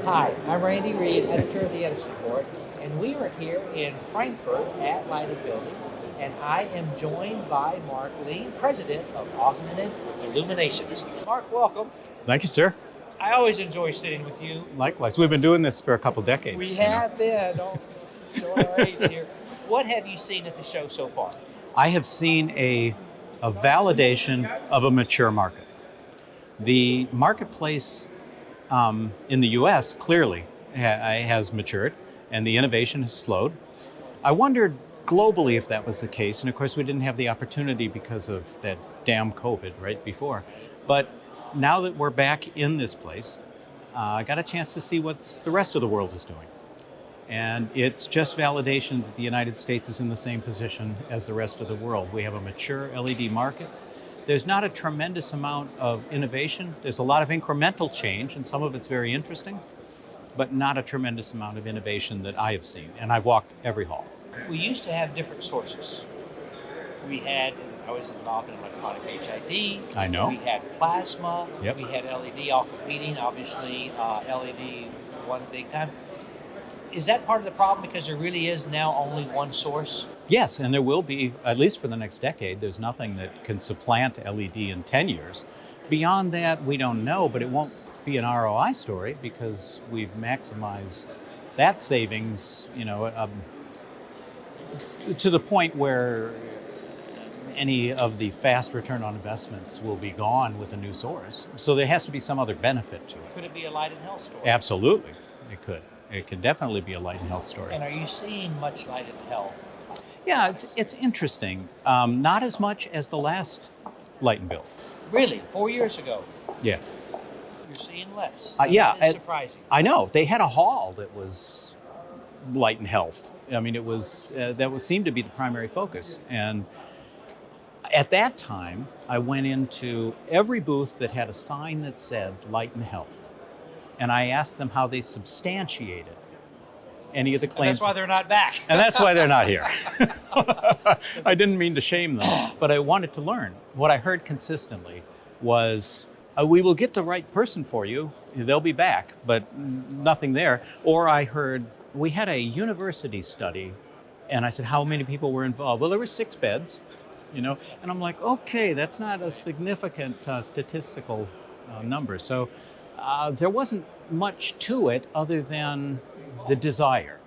Hi, I'm Randy Reid, editor of the Edison Report, and we are here in Frankfurt at Lighted Building, and I am joined by Mark Lien, president of Augmented Illuminations. Mark, welcome. Thank you, sir. I always enjoy sitting with you. Likewise. We've been doing this for a couple decades. We have been. Don't show our age here. What have you seen at the show so far? I have seen a validation of a mature market. The marketplace in the US clearly has matured and the innovation has slowed. I wondered globally if that was the case, and of course we didn't have the opportunity because of that damn COVID right before. But now that we're back in this place, I got a chance to see what the rest of the world is doing. And it's just validation that the United States is in the same position as the rest of the world. We have a mature LED market. There's not a tremendous amount of innovation. There's a lot of incremental change, and some of it's very interesting, but not a tremendous amount of innovation that I have seen. And I've walked every hall. We used to have different sources. I was involved in electronic HID. I know. We had plasma. Yep. We had LED all competing. Obviously, LED won big time. Is that part of the problem because there really is now only one source? Yes, and there will be, at least for the next decade. There's nothing that can supplant LED in 10 years. Beyond that, we don't know, but it won't be an ROI story because we've maximized that savings, to the point where any of the fast return on investments will be gone with a new source. So there has to be some other benefit to it. Could it be a light and health story? Absolutely, it could. It can definitely be a light and health story. And are you seeing much light and health? Yeah, it's interesting. Not as much as the last light and build. Really? 4 years ago? Yeah. You're seeing less. Yeah. That is surprising. I know. They had a hall that was light and health. I mean, it was seemed to be the primary focus. And at that time, I went into every booth that had a sign that said light and health. And I asked them how they substantiated any of the claims. And that's why they're not back. And that's why they're not here. I didn't mean to shame them, but I wanted to learn. What I heard consistently was, we will get the right person for you. They'll be back, but nothing there. Or I heard, we had a university study, and I said, how many people were involved? Well, there were 6 beds, and I'm like, okay, that's not a significant statistical number. So there wasn't much to it other than the desire.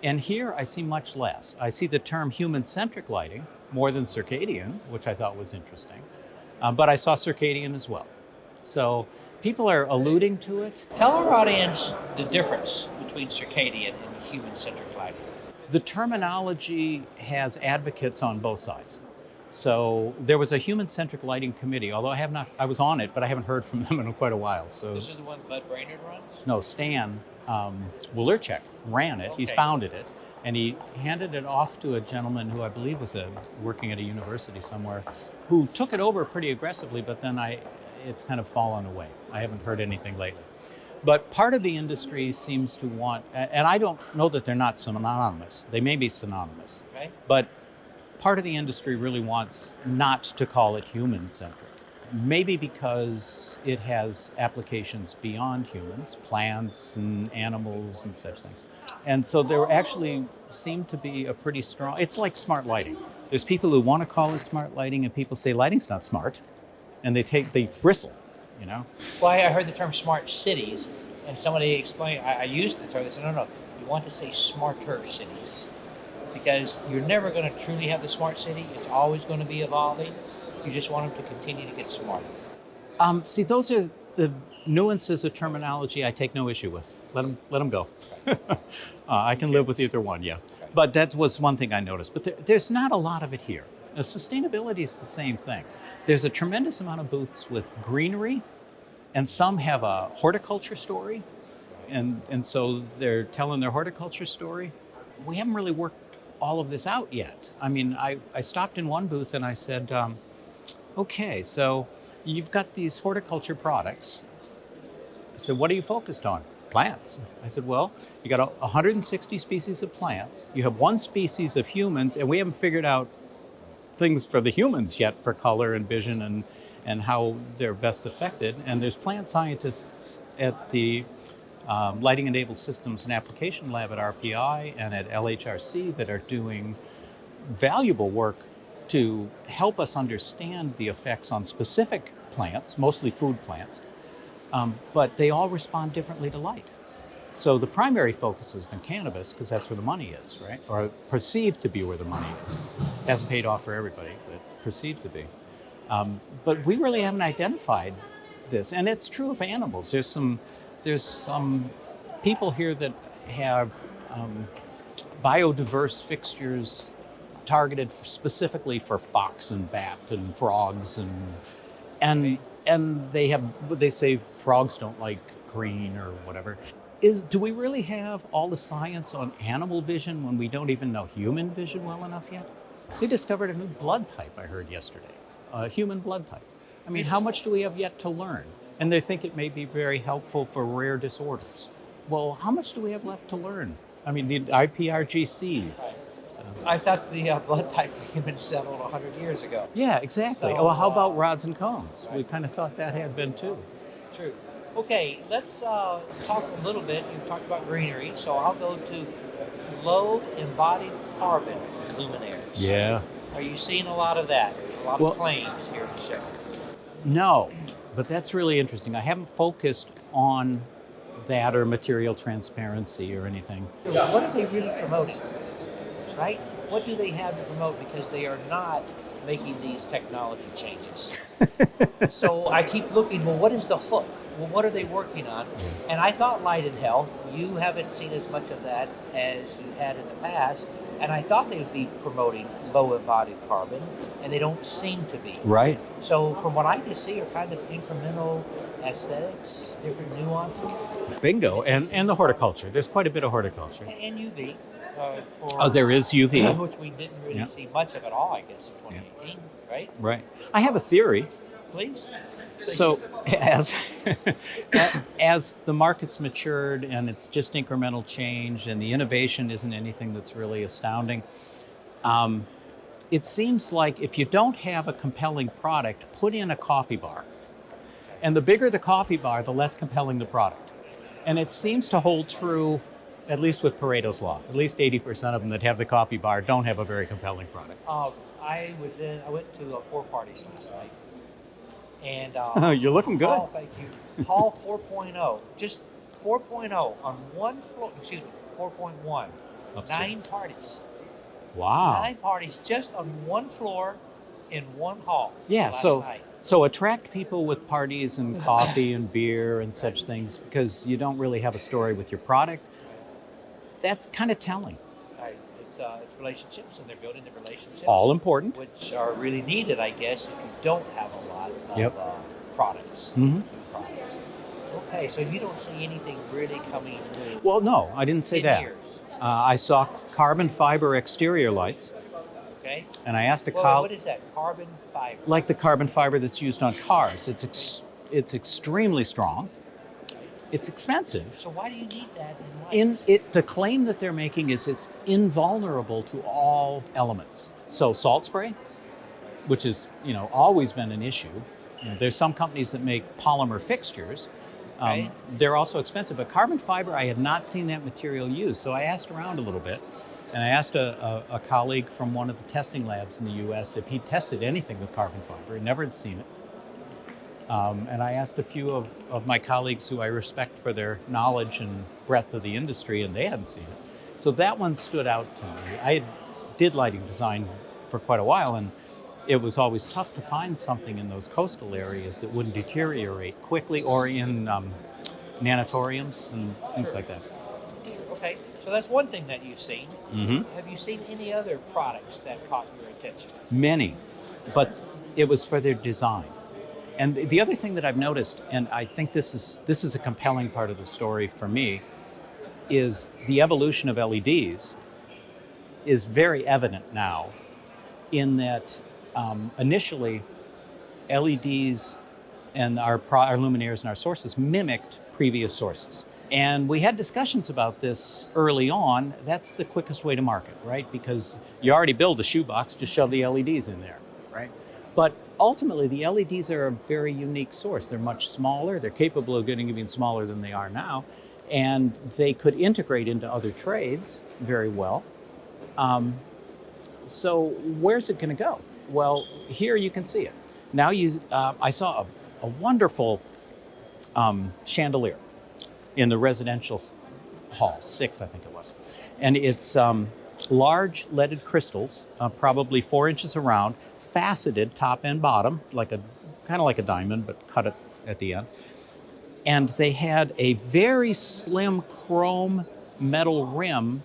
And here I see much less. I see the term human-centric lighting more than circadian, which I thought was interesting. But I saw circadian as well. So people are alluding to it. Tell our audience the difference between circadian and human-centric lighting. The terminology has advocates on both sides. So there was a human-centric lighting committee, although I was on it, but I haven't heard from them in quite a while. So this is the one Bud Brainerd runs? No, Stan Willerchek ran it. Okay. He founded it, and he handed it off to a gentleman who I believe was working at a university somewhere, who took it over pretty aggressively, but then it's kind of fallen away. I haven't heard anything lately. But part of the industry seems to want, and I don't know that they're not synonymous. They may be synonymous. Okay. But part of the industry really wants not to call it human-centric. Maybe because it has applications beyond humans, plants and animals and such things. And so there actually seem to be a pretty strong, it's like smart lighting. There's people who want to call it smart lighting and people say lighting's not smart. And they bristle, Well, I heard the term smart cities, and somebody explained, I used the term, they said, no, you want to say smarter cities. Because you're never going to truly have the smart city. It's always going to be evolving. You just want them to continue to get smarter. See, those are the nuances of terminology I take no issue with. Let them go. I can live with either one, yeah. But that was one thing I noticed. But there's not a lot of it here. Now, sustainability is the same thing. There's a tremendous amount of booths with greenery, and some have a horticulture story. And so they're telling their horticulture story. We haven't really worked all of this out yet. I mean, I stopped in one booth and I said, okay, so you've got these horticulture products. I said, what are you focused on? Plants. I said, well, you got 160 species of plants. You have 1 species of humans, and we haven't figured out things for the humans yet for color and vision and how they're best affected. And there's plant scientists at the lighting-enabled systems and application lab at RPI and at LHRC that are doing valuable work to help us understand the effects on specific plants, mostly food plants, but they all respond differently to light. So the primary focus has been cannabis because that's where the money is, right? Or perceived to be where the money is. Hasn't paid off for everybody, but perceived to be. But we really haven't identified this, and it's true of animals. There's some people here that have biodiverse fixtures targeted specifically for fox and bat and frogs and they say frogs don't like green or whatever. Do we really have all the science on animal vision when we don't even know human vision well enough yet? They discovered a new blood type, I heard yesterday, a human blood type. I mean, how much do we have yet to learn? And they think it may be very helpful for rare disorders. Well, how much do we have left to learn? I mean, the IPRGC. I thought the blood type had been settled 100 years ago. Yeah, exactly. So, well, how about rods and cones? Right. We kind of thought that had been too. True. Okay, let's talk a little bit. You talked about greenery, so I'll go to low embodied carbon luminaires. Yeah. Are you seeing a lot of that? A lot of claims here in the show. No, but that's really interesting. I haven't focused on that or material transparency or anything. What are they really promoting? Right? What do they have to promote? Because they are not making these technology changes. So I keep looking, well, what is the hook? Well, what are they working on? And I thought light and health, you haven't seen as much of that as you had in the past. And I thought they would be promoting low embodied carbon, and they don't seem to be. Right. So from what I can see are kind of incremental aesthetics, different nuances. Bingo. And the horticulture. There's quite a bit of horticulture. And UV. There is UV. Which we didn't really see much of at all, I guess, in 2018, right? Right. I have a theory. Please. So as the market's matured and it's just incremental change and the innovation isn't anything that's really astounding, it seems like if you don't have a compelling product, put in a coffee bar. And the bigger the coffee bar, the less compelling the product. And it seems to hold true, at least with Pareto's law. At least 80% of them that have the coffee bar don't have a very compelling product. I went to 4 parties last night. And you're looking good. Hall, thank you. Hall 4.0, just 4.0 on one floor. Excuse me, 4.1. Upstairs. 9 parties. Wow. 9 parties just on one floor in one hall. Yeah. Last So night. So attract people with parties and coffee and beer and such things because you don't really have a story with your product. That's kind of telling. It's relationships, and they're building the relationships. All important. Which are really needed, I guess, if you don't have a lot of products. Mm-hmm. New products. Okay, so you don't see anything really coming new. Well, no, I didn't say in that. Years. I saw carbon fiber exterior lights. Okay. And I asked a what is that? Carbon fiber? Like the carbon fiber that's used on cars. It's extremely strong. It's expensive. So why do you need that in lights? The claim that they're making is it's invulnerable to all elements. So salt spray, which is always been an issue. There's some companies that make polymer fixtures. Right. They're also expensive, but carbon fiber, I had not seen that material used. So I asked around a little bit, and I asked a colleague from one of the testing labs in the U.S. if he tested anything with carbon fiber. He never had seen it. And I asked a few of my colleagues who I respect for their knowledge and breadth of the industry, and they hadn't seen it. So that one stood out to me. I did lighting design for quite a while, and it was always tough to find something in those coastal areas that wouldn't deteriorate quickly or in nanatoriums and things like that. Okay, so that's one thing that you've seen. Mm-hmm. Have you seen any other products that caught your attention? Many, but it was for their design. And the other thing that I've noticed, and I think this is a compelling part of the story for me, is the evolution of LEDs is very evident now in that initially LEDs and our luminaires and our sources mimicked previous sources. And we had discussions about this early on. That's the quickest way to market, right? Because you already build a shoebox, just shove the LEDs in there, right? But ultimately, the LEDs are a very unique source. They're much smaller. They're capable of getting even smaller than they are now. and they could integrate into other trades very well. So where's it going to go? Well, here you can see it. Now I saw a wonderful chandelier in the residential hall, 6 I think it was. And it's large leaded crystals, probably 4 inches around, faceted top and bottom, kind of like a diamond, but cut it at the end. And they had a very slim chrome metal rim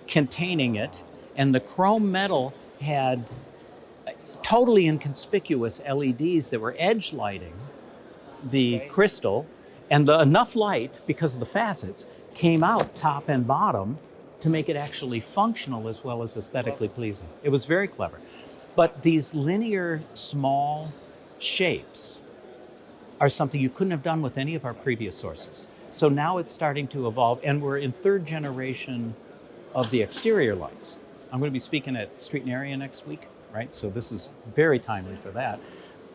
containing it, and the chrome metal had totally inconspicuous LEDs that were edge lighting the crystal, and enough light, because of the facets, came out top and bottom to make it actually functional as well as aesthetically pleasing. It was very clever. But these linear small shapes are something you couldn't have done with any of our previous sources. So now it's starting to evolve, and we're in 3rd generation of the exterior lights. I'm going to be speaking at Street and Area next week, right? So this is very timely for that.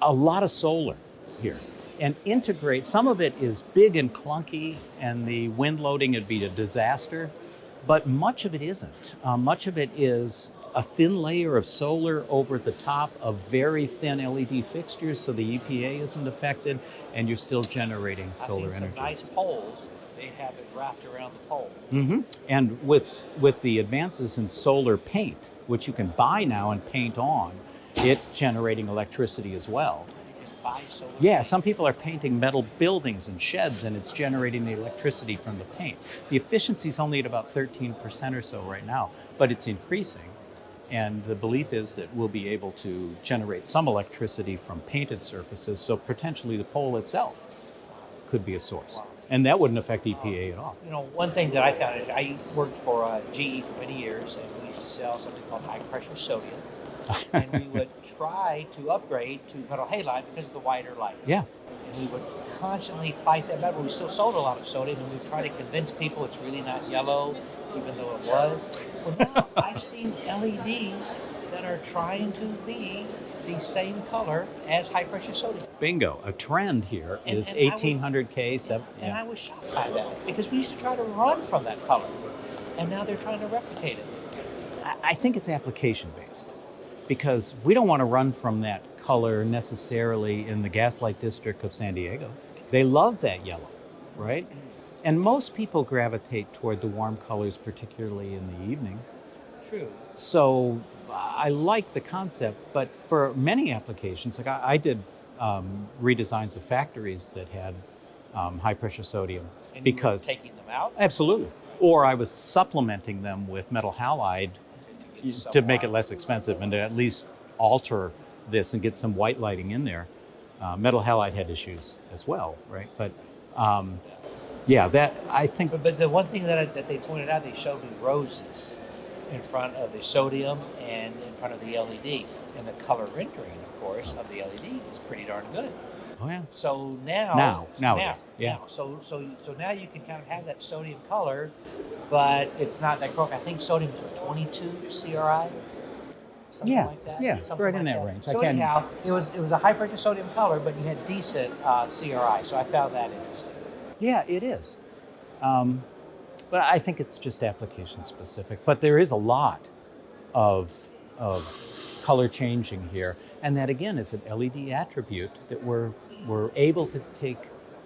A lot of solar here. And integrate, some of it is big and clunky, and the wind loading would be a disaster, but much of it isn't. Much of it is a thin layer of solar over the top of very thin LED fixtures, so the EPA isn't affected, and you're still generating solar energy. I've seen some nice poles. They have it wrapped around the pole. Mm-hmm. And with the advances in solar paint, which you can buy now and paint on, it's generating electricity as well. Yeah, some people are painting metal buildings and sheds, and it's generating the electricity from the paint. The efficiency is only at about 13% or so right now, but it's increasing. And the belief is that we'll be able to generate some electricity from painted surfaces, so potentially the pole itself could be a source. And that wouldn't affect EPA at all. You know, one thing that I found is I worked for GE for many years, and we used to sell something called high pressure sodium. And we would try to upgrade to metal halide because of the wider light. Yeah. And we would constantly fight that battle. We still sold a lot of sodium, and we try to convince people it's really not yellow, even though it was. Well, now I've seen LEDs that are trying to be the same color as high pressure sodium. Bingo. A trend here is 1800K. And I was shocked by that, because we used to try to run from that color, and now they're trying to replicate it. I think it's application based, because we don't want to run from that color necessarily in the Gaslight District of San Diego. They love that yellow, right? And most people gravitate toward the warm colors, particularly in the evening. True. So I like the concept, but for many applications, like I did redesigns of factories that had high pressure sodium. And because you were taking them out? Absolutely. Or I was supplementing them with metal halide to make it less expensive and to at least alter this and get some white lighting in there. Metal halide had issues as well, right? But yeah, that I think. But the one thing that they pointed out, they showed me roses in front of the sodium and in front of the LED, and the color rendering, of course, of the LED is pretty darn good. Oh yeah. So now, yeah. So now you can kind of have that sodium color, but it's not that dark. I think sodium is 22 CRI. Something like that. Yeah, something right like in that range. So anyhow, it was a high pressure sodium color, but you had decent CRI. So I found that interesting. Yeah, it is. But I think it's just application specific. But there is a lot of color changing here, and that again is an LED attribute that we're able to take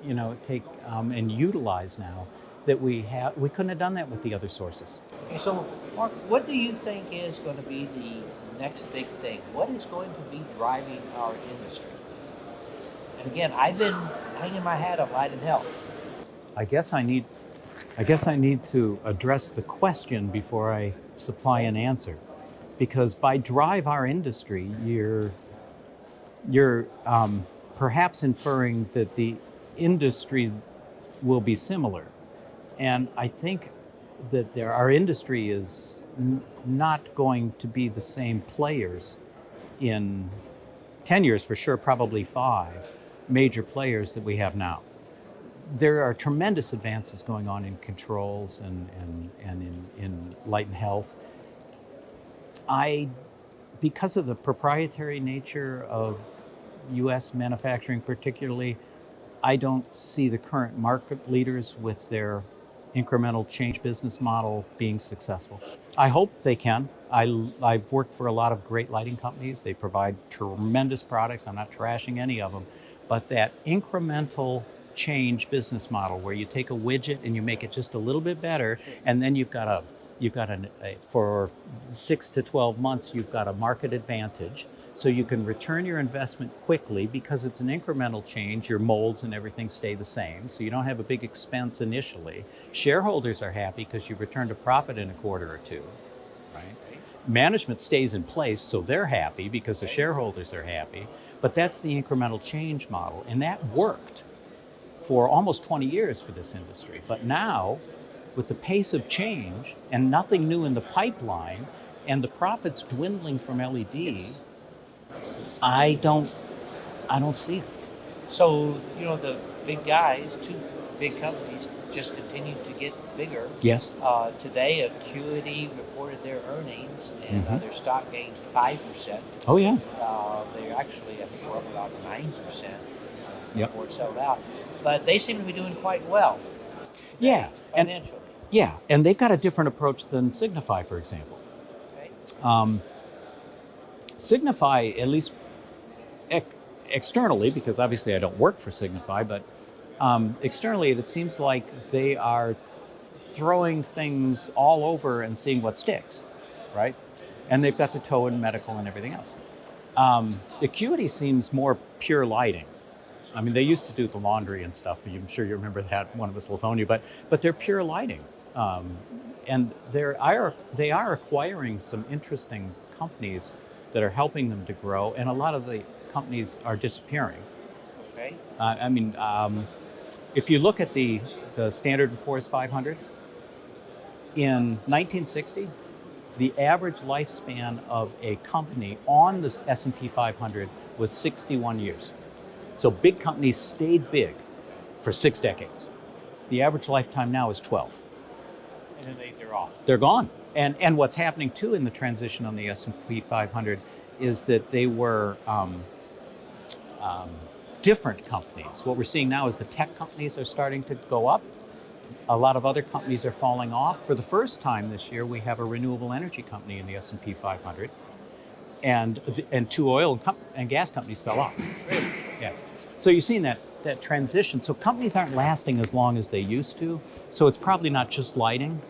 and utilize now that we couldn't have done that with the other sources. Okay, so Mark, what do you think is going to be the next big thing? What is going to be driving our industry? And again, I've been hanging my hat on light and health. I guess I need to address the question before I supply an answer, because by drive our industry, you're perhaps inferring that the industry will be similar, and I think that our industry is not going to be the same players in 10 years for sure, probably 5 major players that we have now. There are tremendous advances going on in controls and in light and health. Because of the proprietary nature of US manufacturing particularly, I don't see the current market leaders with their incremental change business model being successful. I hope they can. I've worked for a lot of great lighting companies. They provide tremendous products. I'm not trashing any of them. But that incremental change business model where you take a widget and you make it just a little bit better, and then for 6 to 12 months, you've got a market advantage. So you can return your investment quickly because it's an incremental change. Your molds and everything stay the same. So you don't have a big expense initially. Shareholders are happy because you returned a profit in a quarter or two, right? Management stays in place, so they're happy because the shareholders are happy. But that's the incremental change model. And that worked for almost 20 years for this industry. But now, with the pace of change and nothing new in the pipeline and the profits dwindling from LEDs, I don't see it. So, the big guys, two big companies, just continue to get bigger. Yes. Today, Acuity reported their earnings, and their stock gained 5%. Oh, yeah. They actually, I think, were up about 9% Yep. before it settled out. But they seem to be doing quite well. Yeah. Financially. Yeah, and they've got a different approach than Signify, for example. Okay. Signify, at least externally, because obviously I don't work for Signify, but externally it seems like they are throwing things all over and seeing what sticks, right? And they've got the toe in medical and everything else. Acuity seems more pure lighting. I mean, they used to do the laundry and stuff. I'm sure you remember that, one of us will phone you, but they're pure lighting. And they are acquiring some interesting companies that are helping them to grow, and a lot of the companies are disappearing. Okay. If you look at the Standard & Poor's 500, in 1960, the average lifespan of a company on the S&P 500 was 61 years. So big companies stayed big for 6 decades. The average lifetime now is 12. And then they're off. They're gone. And what's happening too in the transition on the S&P 500 is that they were different companies. What we're seeing now is the tech companies are starting to go up. A lot of other companies are falling off. For the first time this year, we have a renewable energy company in the S&P 500, and 2 oil and gas companies fell off. Really? Yeah. So you've seen that transition. So companies aren't lasting as long as they used to. So it's probably not just lighting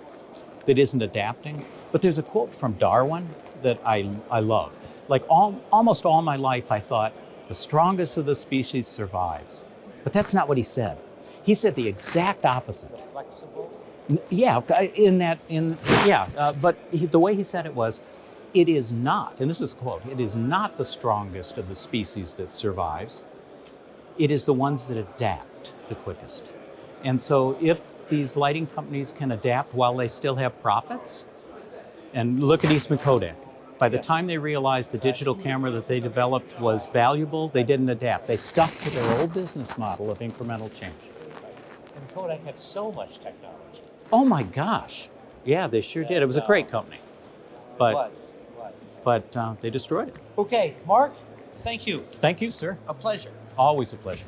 that isn't adapting. But there's a quote from Darwin that I love. Like almost all my life, I thought the strongest of the species survives. But that's not what he said. He said the exact opposite. The flexible? Yeah, but the way he said it was, it is not, and this is a quote, it is not the strongest of the species that survives. It is the ones that adapt the quickest. And so if these lighting companies can adapt while they still have profits, and look at Eastman Kodak. By the time they realized the digital camera that they developed was valuable, they didn't adapt. They stuck to their old business model of incremental change. And Kodak had so much technology. Oh my gosh. Yeah, they sure did. It was a great company. But, it was. But they destroyed it. Okay, Mark, thank you. Thank you, sir. A pleasure. Always a pleasure.